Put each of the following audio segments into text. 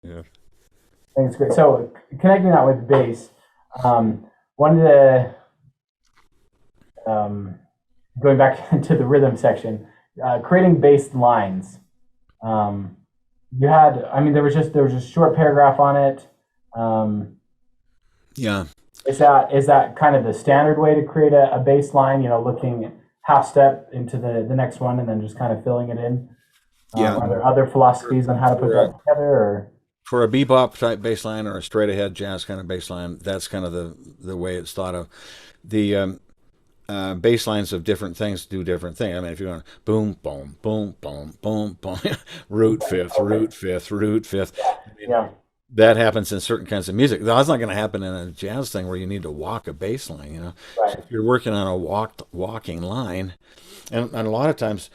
Yeah. I think it's great. So connecting that with bass, one of the um, going back to the rhythm section, creating bass lines. Um, you had, I mean, there was just a short paragraph on it. Um, Yeah. is that kind of the standard way to create a baseline? Looking half step into the next one and then just kind of filling it in. Yeah. Are there other For, philosophies on how to put for that together? Or for a bebop type bass line or a straight ahead jazz kind of bass line, that's kind of the way it's thought of. The bass lines of different things do different things. I mean, if you're going boom, boom, boom, boom, boom, boom, root okay, fifth, okay, root fifth, root fifth. I mean, yeah, that happens in certain kinds of music. That's not going to happen in a jazz thing where you need to walk a bass line, you know. So right, if you're working on a walking line, and a lot of times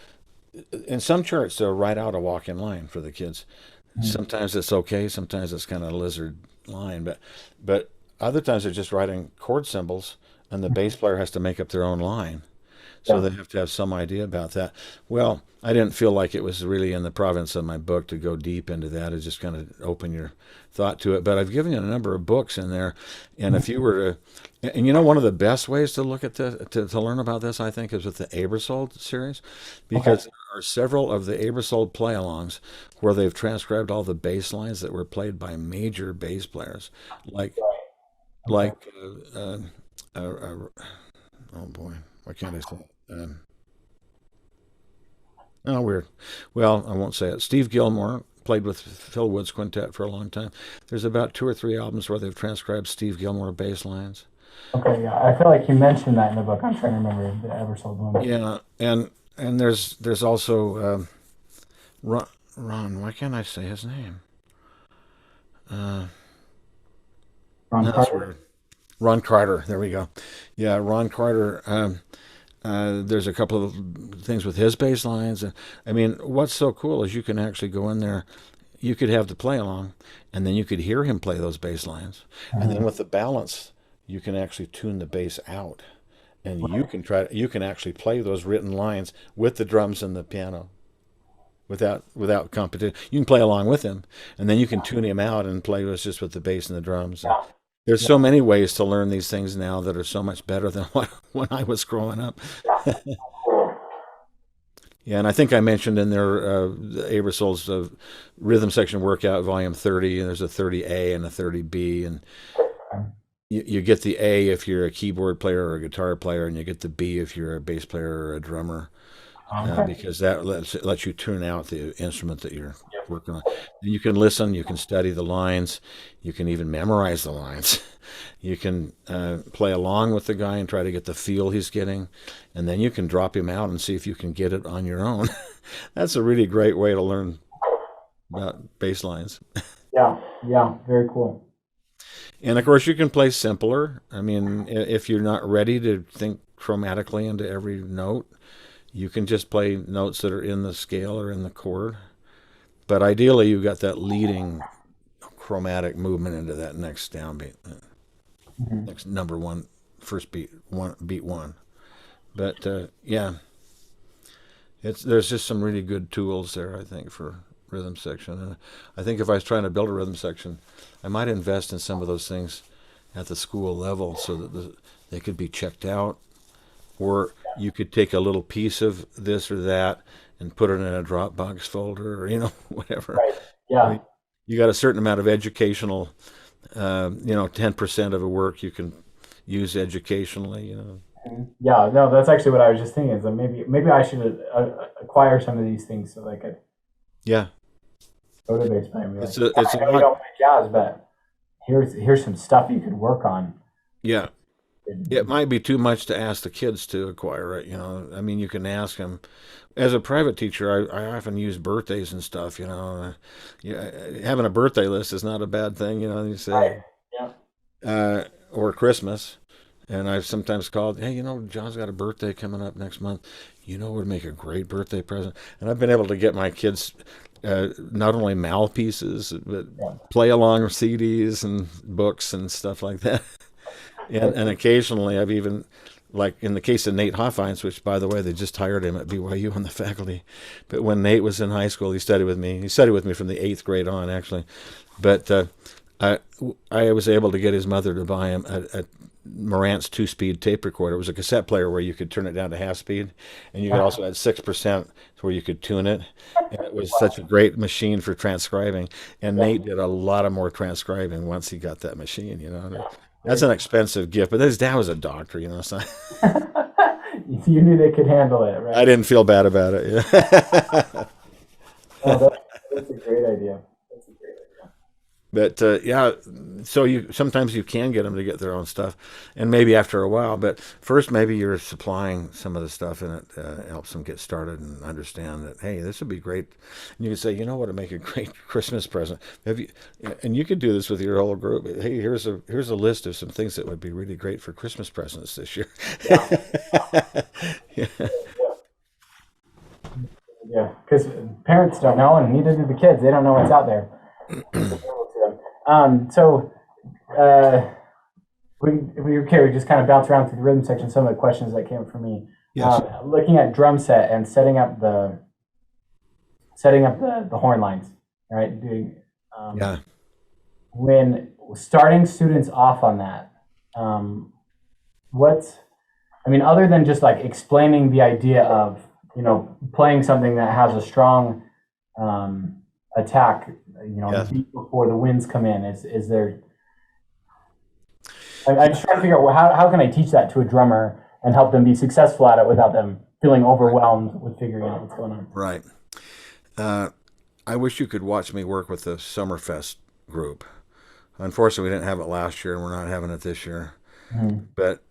in some charts they'll write out a walking line for the kids. mhm, Sometimes it's okay, sometimes it's kind of a lizard line, but other times they're just writing chord symbols, and the bass player has to make up their own line. So yeah, they have to have some idea about that. Well, I didn't feel like it was really in the province of my book to go deep into that. It's just kind of open your thought to it. But I've given you a number of books in there, and if you were to, and you know, one of the best ways to look at this, to learn about this, I think, is with the Abersold series, okay, because there are several of the Abersold play-alongs where they've transcribed all the bass lines that were played by major bass players, like okay, like oh boy, what can't I say? Oh, weird. Well, I won't say it. Steve Gilmore played with Phil Wood's quintet for a long time. There's about two or three albums where they've transcribed Steve Gilmore bass lines. okay. Yeah, I feel like you mentioned that in the book. I'm trying to remember the Eversold one. Yeah, and there's also Ron. Ron, why can't I say his name? Uh, Ron that's Carter. weird. Ron Carter. There we go. Yeah, Ron Carter. There's a couple of things with his bass lines. I mean, what's so cool is you can actually go in there. You could have the play along, and then you could hear him play those bass lines. And then Mhm. with the balance, you can actually tune the bass out, and Right. you can actually play those written lines with the drums and the piano without competition. You can play along with him, and then you can tune him out and play with just with the bass and the drums. And Yeah. there's Yeah. so many ways to learn these things now that are so much better than what when I was growing up. Yeah. Cool. Yeah, and I think I mentioned in there the Abersold's rhythm section workout, volume 30, and there's a 30A and a 30B, and you get the A if you're a keyboard player or a guitar player, and you get the B if you're a bass player or a drummer, Okay. because that lets you tune out the instrument that you're working on. And you can listen, you can study the lines, you can even memorize the lines. You can play along with the guy and try to get the feel he's getting, and then you can drop him out and see if you can get it on your own. That's a really great way to learn about bass lines. Yeah. Yeah. Very cool. And of course, you can play simpler. I mean, if you're not ready to think chromatically into every note, you can just play notes that are in the scale or in the chord. But ideally, you've got that leading chromatic movement into that next downbeat, Mhm. next number one, first beat one. But yeah, it's there's just some really good tools there, I think, for rhythm section. And I think if I was trying to build a rhythm section, I might invest in some of those things at the school level so that they could be checked out, or you could take a little piece of this or that and put it in a Dropbox folder, or whatever. Right. Yeah. You got a certain amount of educational, 10% of a work you can use educationally. Mhm. Yeah. No, that's actually what I was just thinking. Is that maybe I should acquire some of these things so that I could Yeah, go to bass playing and be like, it's a I know you lot. don't play jazz, but here's some stuff you could work on. Yeah, it And, might be too much to ask the kids to acquire it. I mean, you can ask them. As a private teacher, I often use birthdays and stuff. Yeah, having a birthday list is not a bad thing. You right. say, Yeah. or Christmas. And I've sometimes called, hey, John's got a birthday coming up next month. What would make a great birthday present? And I've been able to get my kids not only mouthpieces, but Yeah. play along CDs and books and stuff like that. And occasionally I've even like in the case of Nate Hoffines, which, by the way, they just hired him at BYU on the faculty. But when Nate was in high school, he studied with me. He studied with me from the 8th grade on, actually. But I, I was able to get his mother to buy him a Marantz 2-speed tape recorder. It was a cassette player where you could turn it down to half speed, and you could also add 6% where you could tune it. And it was such a great machine for transcribing. And Nate did a lot of more transcribing once he got that machine. That's an expensive gift, but his dad was a doctor. So You knew they could handle it, right? I didn't feel bad about it. Yeah. Oh, that's a great idea. That's a great idea. But yeah, so sometimes you can get them to get their own stuff, and maybe after a while. But first, maybe you're supplying some of the stuff, and it helps them get started and understand that, hey, this would be great. And you can say, you know what would make a great Christmas present? And you could do this with your whole group. Hey, here's a list of some things that would be really great for Christmas presents this year. Yeah. Yeah, because parents don't know, and neither do the kids. They don't know what's out there. So we just kind of bounce around through the rhythm section. Some of the questions that came from me. Yes. Looking at drum set and setting up the horn lines, right? Doing Yeah. when starting students off on that, other than just like explaining the idea of playing something that has a strong attack, Yes. before the winds come in, is there? I'm just trying to figure out how can I teach that to a drummer and help them be successful at it without them feeling overwhelmed with figuring out what's going on. Right. I wish you could watch me work with the Summerfest group. Unfortunately, we didn't have it last year, and we're not having it this year. Mm-hmm. But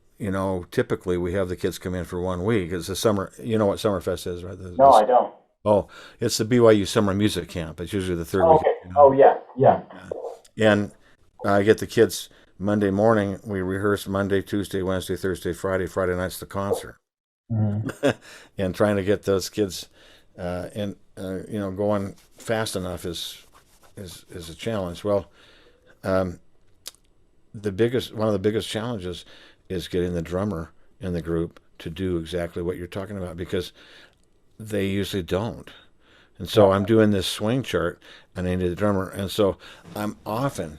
typically we have the kids come in for 1 week. It's the summer. You know what Summerfest is, right? No, I don't. Oh, it's the BYU Summer Music Camp. It's usually the third week. Okay. Oh, yeah. And I get the kids Monday morning. We rehearse Monday, Tuesday, Wednesday, Thursday, Friday. Friday night's the concert. Mm-hmm. And trying to get those kids going fast enough is a challenge. Well, one of the biggest challenges is getting the drummer in the group to do exactly what you're talking about, because they usually don't. And so I'm doing this swing chart, and I need a drummer. And so I'm often,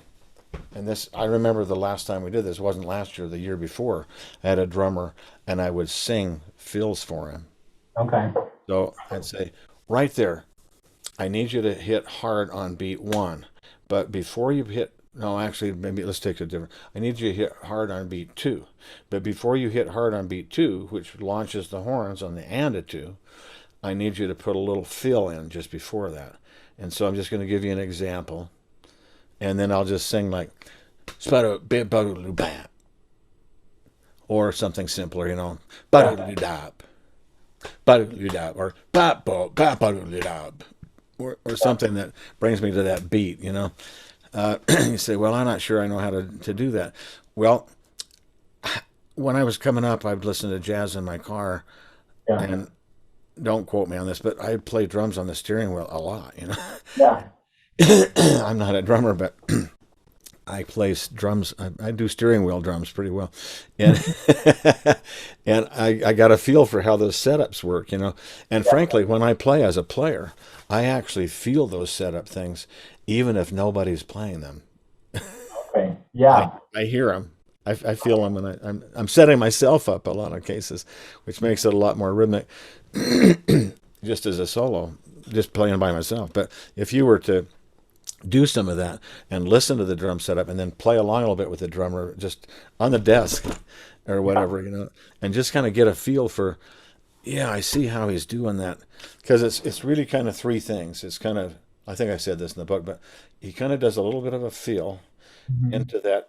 I remember the last time we did this, wasn't last year, the year before, I had a drummer, and I would sing fills for him. Okay. So I'd say, right there, I need you to hit hard on beat 1. But before you hit, no, actually, maybe let's take it different. I need you to hit hard on beat 2. But before you hit hard on beat 2, which launches the horns on the and a 2, I need you to put a little fill in just before that. And so I'm just going to give you an example. And then I'll just sing like, or something simpler, or something that brings me to that beat, You say, well, I'm not sure I know how to do that. Well, when I was coming up, I'd listen to jazz in my car, and don't quote me on this, but I play drums on the steering wheel a lot, Yeah. I'm not a drummer, but I play drums. I do steering wheel drums pretty well, and and I got a feel for how those setups work, And frankly, when I play as a player, I actually feel those setup things, even if nobody's playing them. Okay. Yeah. I hear them. I feel them, and I'm setting myself up a lot of cases, which makes it a lot more rhythmic, just as a solo, just playing by myself. But if you were to do some of that and listen to the drum setup and then play along a little bit with the drummer just on the desk or whatever, and just kind of get a feel for, I see how he's doing that. Because it's really kind of 3 things. It's kind of, I think I said this in the book, but he kind of does a little bit of a feel into that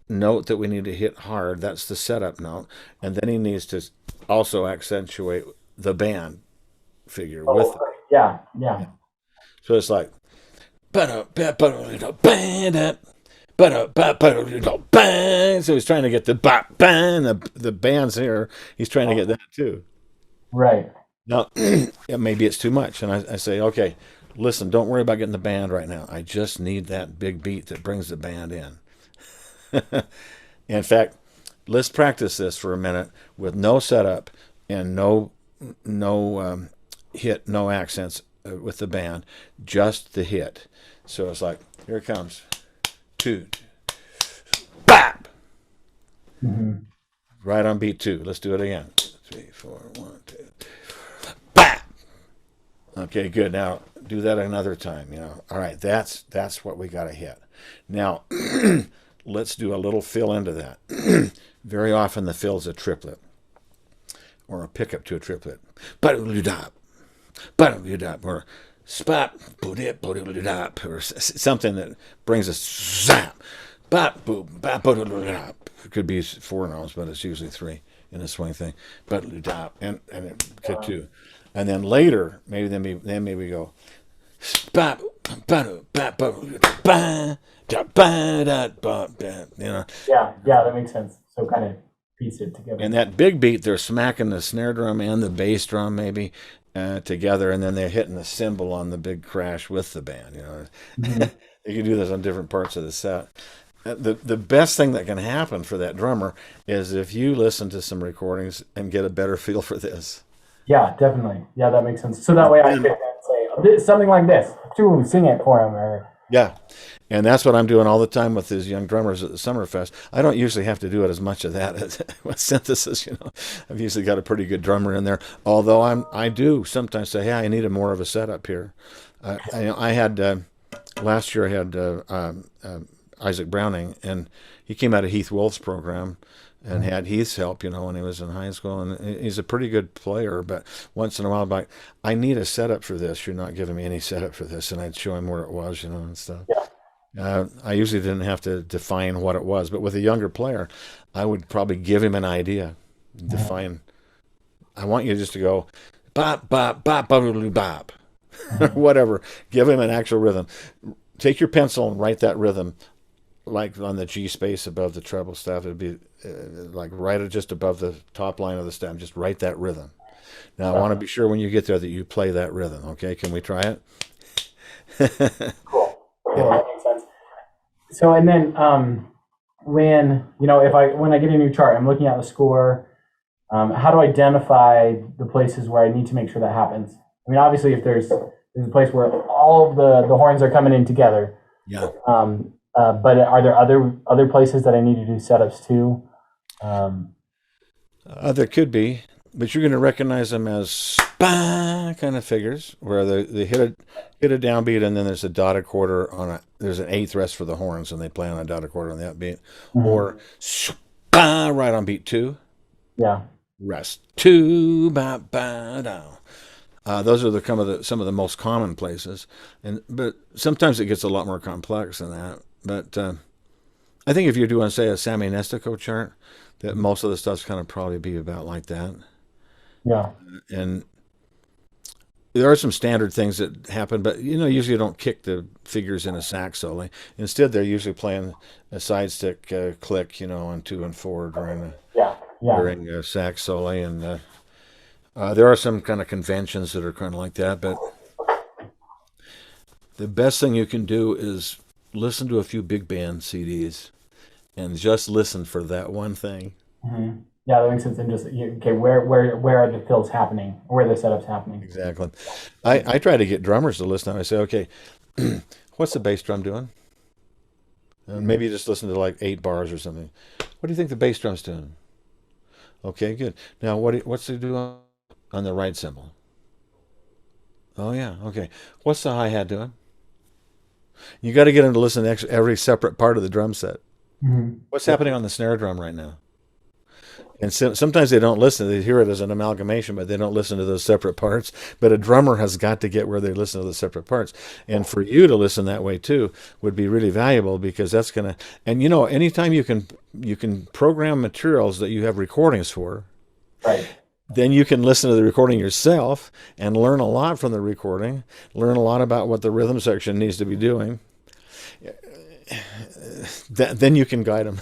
note that we need to hit hard. That's the setup note. And then he needs to also accentuate the band figure with it. Yeah. So it's like, so he's trying to get the bang, the band's here. He's trying to get that too. Right. Now, maybe it's too much. And I say, okay, listen, don't worry about getting the band right now. I just need that big beat that brings the band in. In fact, let's practice this for a minute with no setup and no hit, no accents with the band, just the hit. So it's like, here it comes, 2, bap, right on beat 2. Let's do it again. 3, 4, 1, 2, bap. Okay, good. Now do that another time. All right, that's what we got to hit. Now let's do a little fill into that. Very often the fill's a triplet or a pickup to a triplet. Or spot, or something that brings a zap. It could be 4 notes, but it's usually 3 in a swing thing. And it could 2. And then later, maybe we go spot, Yeah, that makes sense. So kind of piece it together. And that big beat, they're smacking the snare drum and the bass drum maybe together, and then they're hitting the cymbal on the big crash with the band. You can do this on different parts of the set. The best thing that can happen for that drummer is if you listen to some recordings and get a better feel for this. Yeah, definitely. Yeah, that makes sense. So that way I can say something like this. Sing it for him. Or yeah. And that's what I'm doing all the time with these young drummers at the Summerfest. I don't usually have to do it as much of that as with synthesis. I've usually got a pretty good drummer in there. Although I do sometimes say, hey, I need more of a setup here. I had last year I had Isaac Browning, and he came out of Heath Wolf's program and had Heath's help, when he was in high school. And he's a pretty good player, but once in a while, I'm like, I need a setup for this. You're not giving me any setup for this. And I'd show him where it was, and stuff. Yeah. I usually didn't have to define what it was, but with a younger player, I would probably give him an idea, define. I want you just to go bop, bop, bop, bop, bop, whatever. Give him an actual rhythm. Take your pencil and write that rhythm, like on the G space above the treble staff. It'd be like right just above the top line of the staff. Just write that rhythm. Now, I want to be sure when you get there that you play that rhythm. Okay, can we try it? Cool. That makes sense. So, and then when I get a new chart, I'm looking at the score. How do I identify the places where I need to make sure that happens? I mean, obviously, if there's a place where all of the horns are coming in together. Yeah. But are there other places that I need to do setups to? There could be, but you're going to recognize them as kind of figures where they hit a downbeat, and then there's a dotted quarter there's an eighth rest for the horns, and they play on a dotted quarter on that beat, or right on beat 2. Yeah. Rest 2 down. Those are some of the most common places, but sometimes it gets a lot more complex than that. But I think if you're doing, say, a Sammy Nestico chart, that most of the stuff's kind of probably be about like that. Yeah. And there are some standard things that happen, but usually you don't kick the figures in a sax solo. Instead, they're usually playing a side stick click, on 2 and 4 during a sax solo, and there are some kind of conventions that are kind of like that. But the best thing you can do is listen to a few big band CDs and just listen for that one thing. Mm-hmm. Yeah, that makes sense. And just where are the fills happening? Where are the setups happening? Exactly. I try to get drummers to listen. I say, okay, what's the bass drum doing? And maybe you just listen to like 8 bars or something. What do you think the bass drum's doing? Okay, good. Now what's it doing on the right cymbal? Oh yeah, okay. What's the hi-hat doing? You got to get them to listen to every separate part of the drum set. Mm-hmm. What's happening on the snare drum right now? And sometimes they don't listen. They hear it as an amalgamation, but they don't listen to those separate parts. But a drummer has got to get where they listen to the separate parts. And for you to listen that way too would be really valuable, because that's going to, and anytime you can program materials that you have recordings for, right. Then you can listen to the recording yourself and learn a lot from the recording, learn a lot about what the rhythm section needs to be doing. Then you can guide them.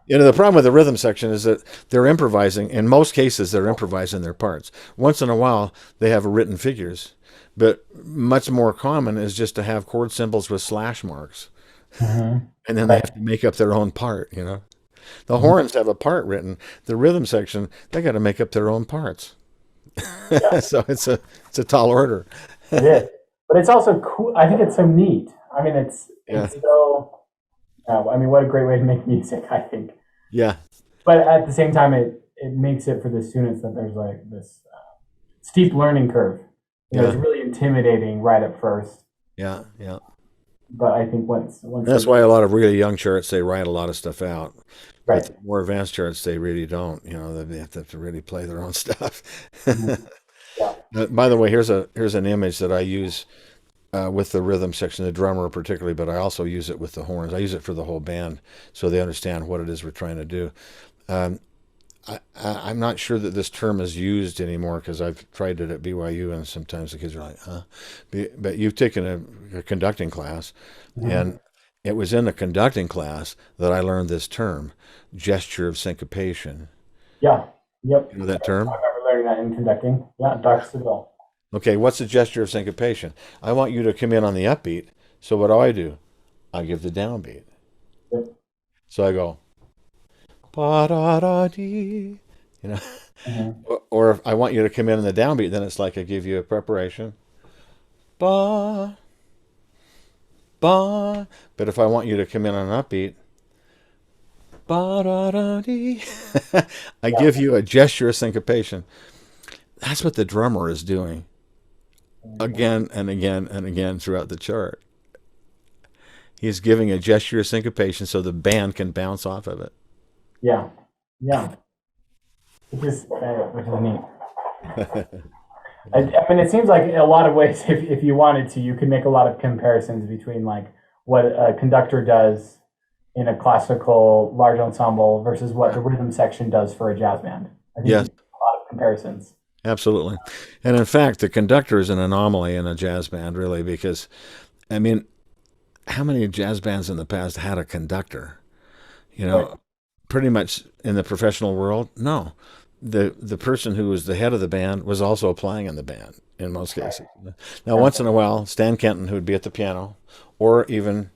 Yeah. The problem with the rhythm section is that they're improvising. In most cases, they're improvising their parts. Once in a while, they have written figures. But much more common is just to have chord symbols with slash marks. Mm-hmm. And then they have to make up their own part, The horns have a part written. The rhythm section, they got to make up their own parts. Yeah, So it's a tall order. it is. But it's also cool. I think it's so neat. I mean, Yeah. it's so. I mean, what a great way to make music. I think. Yeah. But at the same time, it makes it for the students that there's like this steep learning curve. It's Yeah. really intimidating right at first. Yeah. Yeah. But I think once That's they why a lot of really young charts, they write a lot of stuff out. But right. the more advanced charts, they really don't. They have to really play their own stuff. Mhm. Yeah. By the way, here's an image that I use with the rhythm section, the drummer particularly, but I also use it with the horns. I use it for the whole band so they understand what it is we're trying to do. Um, I'm not sure that this term is used anymore because I've tried it at BYU and sometimes the kids are like, huh? But you've taken a conducting class, Mhm. and it was in the conducting class that I learned this term, gesture of syncopation. Yeah. Yep. You know that I term? remember learning that in conducting. Yeah, Dr. Seville. Okay, what's the gesture of syncopation? I want you to come in on the upbeat. So what do? I give the downbeat. Yep. So I go, ba da da dee, you know. Mhm. Or if I want you to come in on the downbeat, then it's like I give you a preparation, ba ba. But if I want you to come in on an upbeat, ba da da dee, I Yeah. give you a gesture of syncopation. That's what the drummer is doing again and again and again throughout the chart. He's giving a gesture of syncopation so the band can bounce off of it. Yeah. Yeah. Which is neat. I mean, it seems like in a lot of ways, if you wanted to, you could make a lot of comparisons between like what a conductor does in a classical large ensemble versus what the rhythm section does for a jazz band. I think Yes, you a lot of comparisons. absolutely. And in fact, the conductor is an anomaly in a jazz band, really, because, I mean, how many jazz bands in the past had a conductor? You Right. know, pretty much in the professional world, no. The person who was the head of the band was also playing in the band in most Right. cases. Now, Yeah. once in a while, Stan Kenton, who would be at the piano, or even,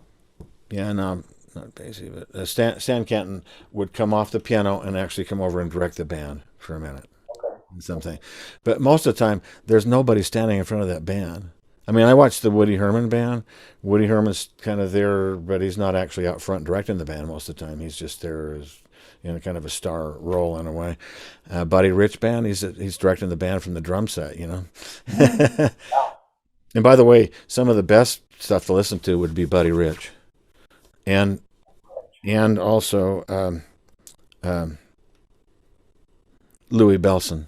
yeah, no, not Basie, but Stan Kenton would come off the piano and actually come over and direct the band for a minute Okay. and something. But most of the time, there's nobody standing in front of that band. I mean, I watched the Woody Herman band. Woody Herman's kind of there, but he's not actually out front directing the band most of the time. He's just there as kind of a star role in a way. Buddy Rich band, he's directing the band from the drum set. Mhm. Yeah. And by the way, some of the best stuff to listen to would be Buddy Rich, and also um, Louis Bellson.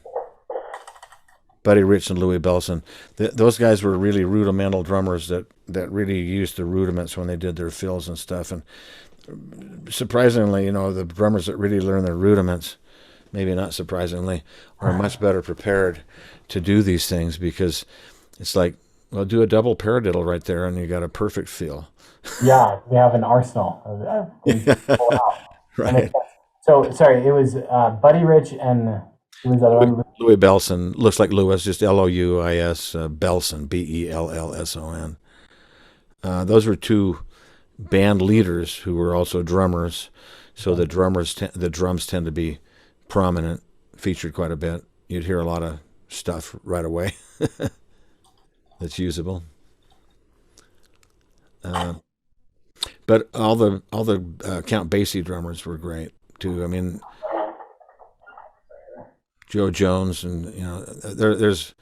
Buddy Rich and Louis Bellson. Those guys were really rudimental drummers that really used the rudiments when they did their fills and stuff. And surprisingly, the drummers that really learn their rudiments, maybe not surprisingly, are much better prepared to do these things because it's like, well, do a double paradiddle right there and you got a perfect feel. Yeah, we have an arsenal of things to pull out. That makes Right. sense. So, sorry, it was Buddy Rich and who was the other one? Louis Bellson looks like Louis, just Louis, Bellson, Bellson. Those were two band leaders who were also drummers. So Okay. the drums tend to be prominent, featured quite a bit. You'd hear a lot of stuff right away that's usable. Uh, but all the Count Basie drummers were great too. I mean, Joe Jones and there's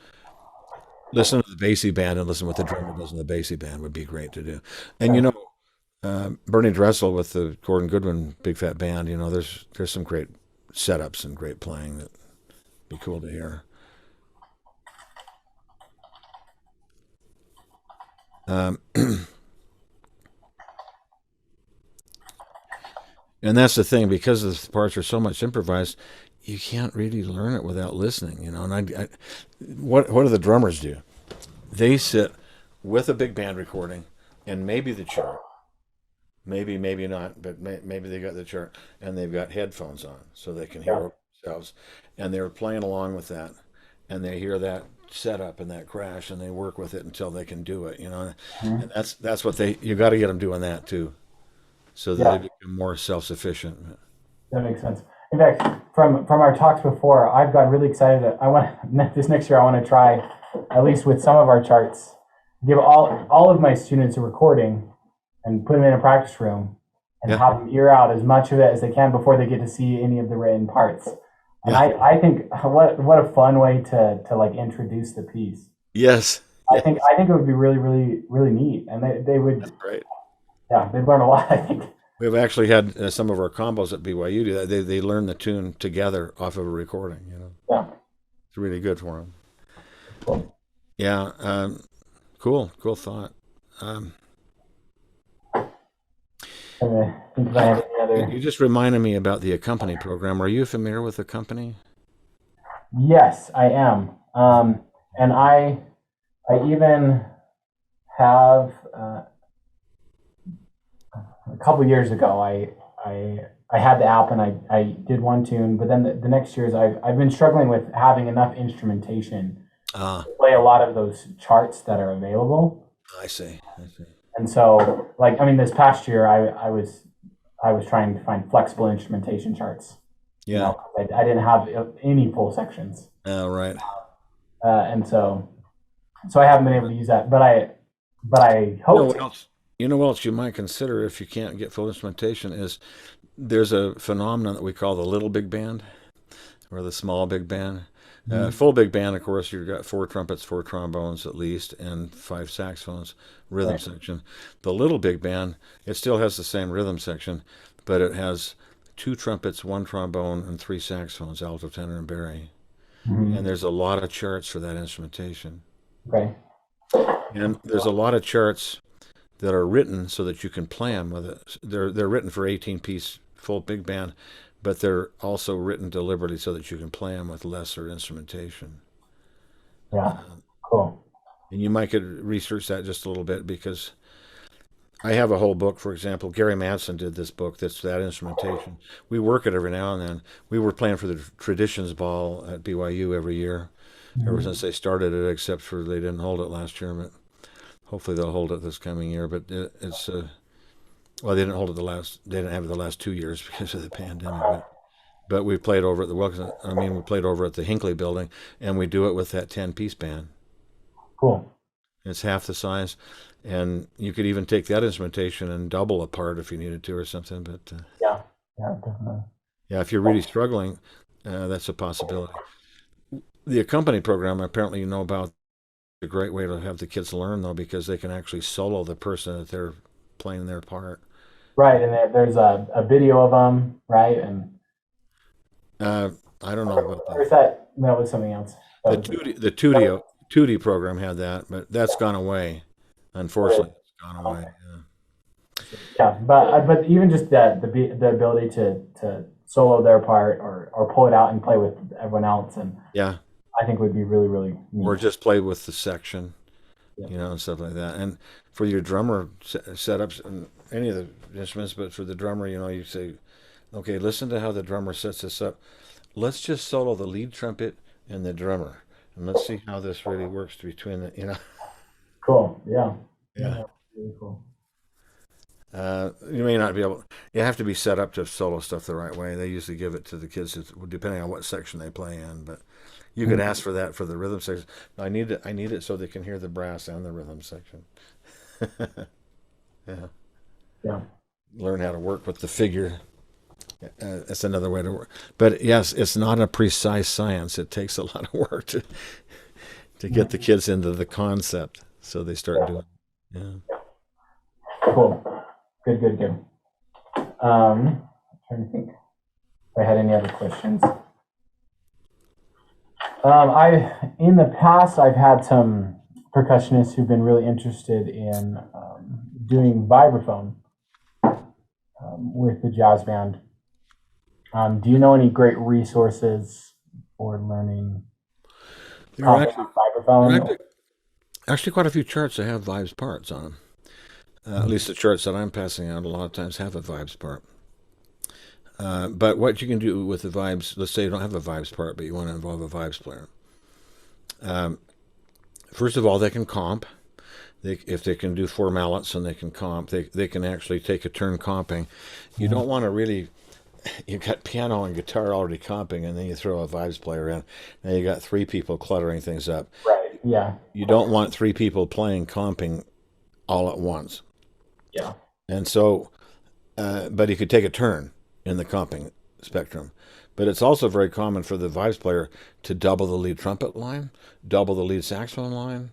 listen to the Basie band and listen what the drummer does in the Basie band would be great to do. And Okay. Bernie Dressel with the Gordon Goodwin Big Fat Band. There's some great setups and great playing that'd be cool to hear. Um, and that's the thing because the parts are so much improvised, you can't really learn it without listening. And what do the drummers do? They sit with a big band recording and maybe the chart. Maybe not, but maybe they got the chart and they've got headphones on so they can Yeah. hear themselves, and they're playing along with that, and they hear that setup and that crash, and they work with it until they can do it. Mhm. And that's what you got to get them doing that too, so that they Yeah. become more self sufficient. That makes sense. In fact, from our talks before, I've got really excited. I want this next year. I want to try, at least with some of our charts, give all of my students a recording and put them in a practice room and Yeah. have them ear out as much of it as they can before they get to see any of the written parts. And Yeah. I think what a fun way to like introduce the piece. Yes. I think it would be really, really, really neat, and they would, That's great. yeah, they'd learn a lot. I think. We've actually had some of our combos at BYU do that. They learn the tune together off of a recording. Yeah. It's really good for them. Cool. Yeah. Cool thought. I think if I have any other. You just reminded me about the Accompany program. Are you familiar with Accompany? Yes, I am. And I even have a couple years ago. I had the app and I did one tune, but then the next years I've been struggling with having enough instrumentation Ah, to play a lot of those charts that are available. I see. And so, like, I mean, this past year I was trying to find flexible instrumentation charts. Yeah. I didn't have any full sections. Oh, right. And so I haven't been able to use that, but I You know hope what to. else? You know what else you might consider if you can't get full instrumentation is there's a phenomenon that we call the little big band or the small big band. Full big band, of course, you've got 4 trumpets, 4 trombones at least, and 5 saxophones, rhythm Right. section. The little big band, it still has the same rhythm section, but it has 2 trumpets, 1 trombone, and 3 saxophones, alto, tenor, and bari. And there's a lot of charts for that instrumentation. Okay. And there's a lot of charts that are written so that you can play them with it. They're written for 18-piece full big band, but they're also written deliberately so that you can play them with lesser instrumentation. Yeah. Cool. And you might could research that just a little bit because I have a whole book. For example, Gary Madsen did this book that's that instrumentation. We work it every now and then. We were playing for the Traditions Ball at BYU every year, ever since they started it, except for they didn't hold it last year, but hopefully they'll hold it this coming year. But it's well, they didn't hold it they didn't have it the last 2 years because of the pandemic. But we played over at the Wilkes. I mean, we played over at the Hinckley building, and we do it with that 10-piece band. Cool. It's half the size, and you could even take that instrumentation and double a part if you needed to or something. But Yeah. Yeah. Definitely. yeah, if you're really struggling, that's a possibility. The Accompany program, apparently you know about, a great way to have the kids learn though, because they can actually solo the person that they're playing their part. Right, and there's a video of them, right? And I don't know about or that. is that no? It was something else. That The was Tootie program had that, but that's gone away. Unfortunately, it's gone away. yeah, but even just the ability to solo their part or pull it out and play with everyone else, and Yeah, I think would be really really or neat. just play with the section, Yeah. and stuff like that. And for your drummer setups and any of the instruments, but for the drummer, you say, okay, listen to how the drummer sets this up. Let's just solo the lead trumpet and the drummer, and let's see how this really works between the. Cool. Yeah. Yeah. Really cool. You may not be able. You have to be set up to solo stuff the right way. They usually give it to the kids depending on what section they play in. But you could ask for that for the rhythm section. I need it so they can hear the brass and the rhythm section. Yeah. Yeah. Learn how to work with the figure. That's another way to work. But yes, it's not a precise science. It takes a lot of work to get the kids into the concept, so they start doing. Yeah. Cool. Good. Trying to think if I had any other questions. In the past I've had some percussionists who've been really interested in doing vibraphone with the jazz band. Do you know any great resources for learning There are vibraphone? actually quite a few charts that have vibes parts on them. At least the charts that I'm passing out a lot of times have a vibes part. But what you can do with the vibes, let's say you don't have a vibes part, but you want to involve a vibes player. First of all, they can comp. If they can do 4 mallets and they can comp, they can actually take a turn comping. You don't want to really you got piano and guitar already comping, and then you throw a vibes player in. Now you got three people cluttering things up. Right. Yeah. You don't want three people playing comping all at once. Yeah. And so, but he could take a turn in the comping spectrum. But it's also very common for the vibes player to double the lead trumpet line, double the lead saxophone line,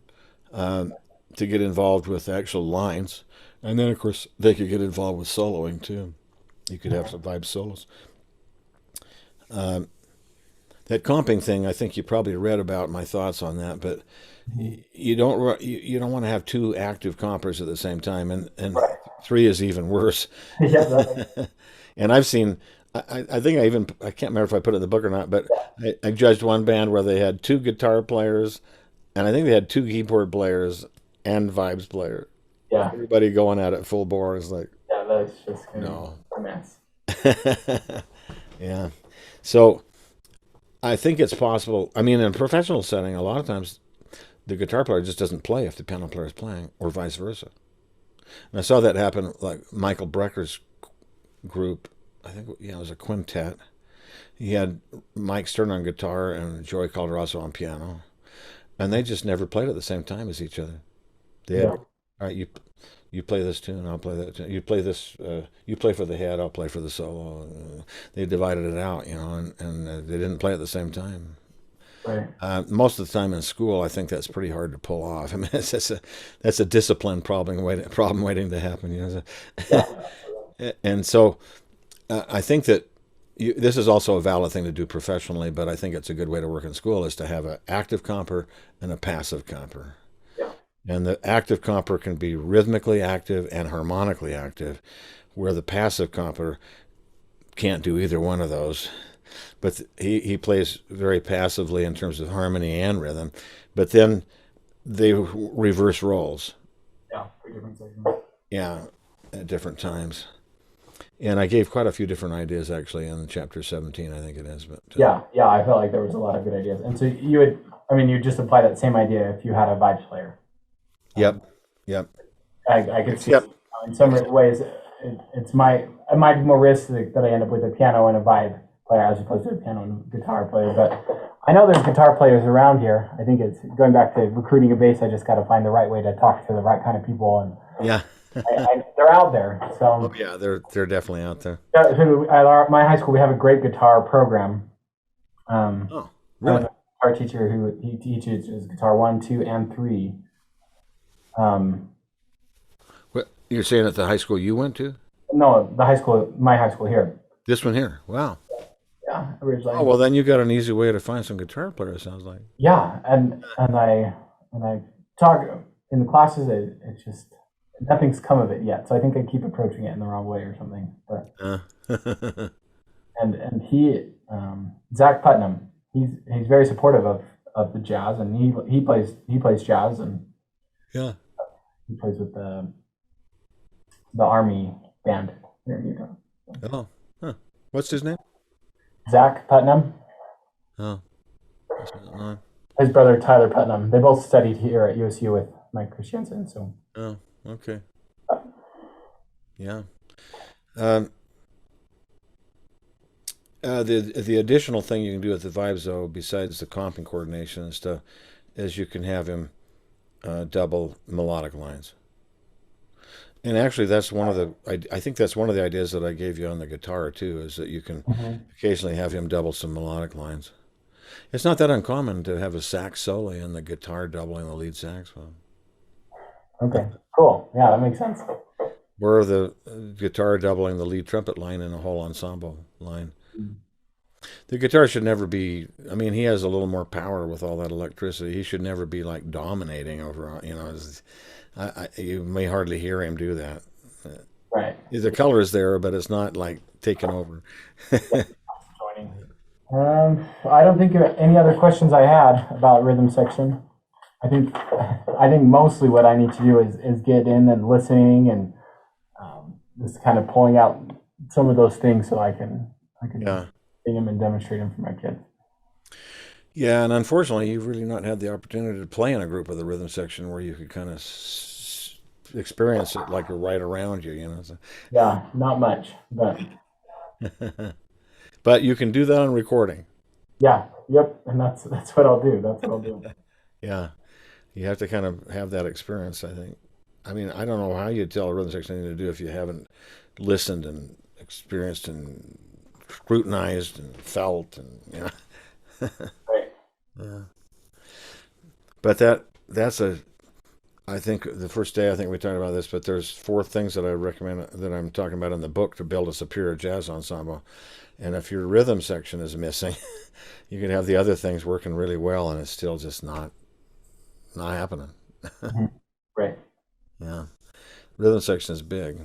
to get involved with actual lines. And then, of course, they could get involved with soloing too. You could have some vibe solos. That comping thing, I think you probably read about my thoughts on that, but you don't want to have two active compers at the same time, and Right. three is even worse. Yeah. That And I've seen, I think I can't remember if I put it in the book or not, but I judged one band where they had two guitar players, and I think they had two keyboard players and vibes player. yeah. Everybody going at it full bore is like, Yeah. That's just kind of no. a mess. Yeah. So I think it's possible. I mean, in a professional setting, a lot of times the guitar player just doesn't play if the piano player is playing, or vice versa. And I saw that happen, like Michael Brecker's group. I think, yeah, it was a quintet. He had Mike Stern on guitar and Joey Calderoso on piano, and they just never played at the same time as each other. They had, Yeah. all right, you play this tune, I'll play that tune. You play this, you play for the head, I'll play for the solo. They divided it out, and they didn't play at the same time. Right. Most of the time in school, I think that's pretty hard to pull off. I mean, that's a discipline problem waiting to happen. Yeah. And so I think that this is also a valid thing to do professionally, but I think it's a good way to work in school is to have an active comper and a passive comper. Yeah. And the active comper can be rhythmically active and harmonically active, where the passive comper can't do either one of those. But he plays very passively in terms of harmony and rhythm. But then they reverse roles. Yeah. For different segments. Yeah, at different times. And I gave quite a few different ideas actually in chapter 17, I think it is. But Yeah. Yeah. I felt like there was a lot of good ideas, and so you would. I mean, you just apply that same idea if you had a vibes player. Yep, yep, I could see yep. in some ways it might be more realistic that I end up with a piano and a vibe player as opposed to a piano and guitar player. But I know there's guitar players around here. I think it's going back to recruiting a bass. I just got to find the right way to talk to the right kind of people, and Yeah. they're out there. Oh So, yeah, they're definitely out there. at my high school, we have a great guitar program. Oh, I have really? a guitar teacher who he teaches guitar 1, 2, and 3. Um, What you're saying at the high school you went to? no, my high school here. This one here. Wow. Yeah, Oh, originally. well, then you got an easy way to find some guitar players, sounds like. Yeah, and I talk in the classes. It's just nothing's come of it yet. So I think I keep approaching it in the wrong way or something. But Uh, and he Zach Putnam, he's very supportive of the jazz, and he plays jazz, and yeah. he plays with the Army band here in Utah. Oh, huh. What's his name? Zach Putnam, Oh, that's not mine. his brother Tyler Putnam. They both studied here at USU with Mike Christiansen. So Oh, okay. Yeah. Um, the additional thing you can do with the vibes, though, besides the comping coordination and stuff, is you can have him double melodic lines. And actually, that's one of the. I think that's one of the ideas that I gave you on the guitar too, is that you can occasionally have him double some melodic lines. It's not that uncommon to have a sax solo and the guitar doubling the lead saxophone, okay, cool. Yeah, that makes sense. or the guitar doubling the lead trumpet line in a whole ensemble line. The guitar should never be. I mean, he has a little more power with all that electricity. He should never be like dominating over. You may hardly hear him do that. Right. The color is there, but it's not like taking over. Joining. I don't think of any other questions I had about rhythm section. I think mostly what I need to do is get in and listening and just kind of pulling out some of those things so I can Yeah. sing them and demonstrate them for my kids. Yeah, and unfortunately, you've really not had the opportunity to play in a group with a rhythm section where you could kind of experience it like right around you. So, Yeah, not much, but But you can do that on recording. Yeah. Yep. And that's what I'll do. That's what I'll do. Yeah, you have to kind of have that experience, I think. I mean, I don't know how you tell a rhythm section anything to do if you haven't listened and experienced and scrutinized and felt and Right. yeah. But that's a I think the first day I think we talked about this, but there's four things that I recommend that I'm talking about in the book to build a superior jazz ensemble. And if your rhythm section is missing, you can have the other things working really well, and it's still just not happening. Mhm. Right. Yeah, rhythm section is big.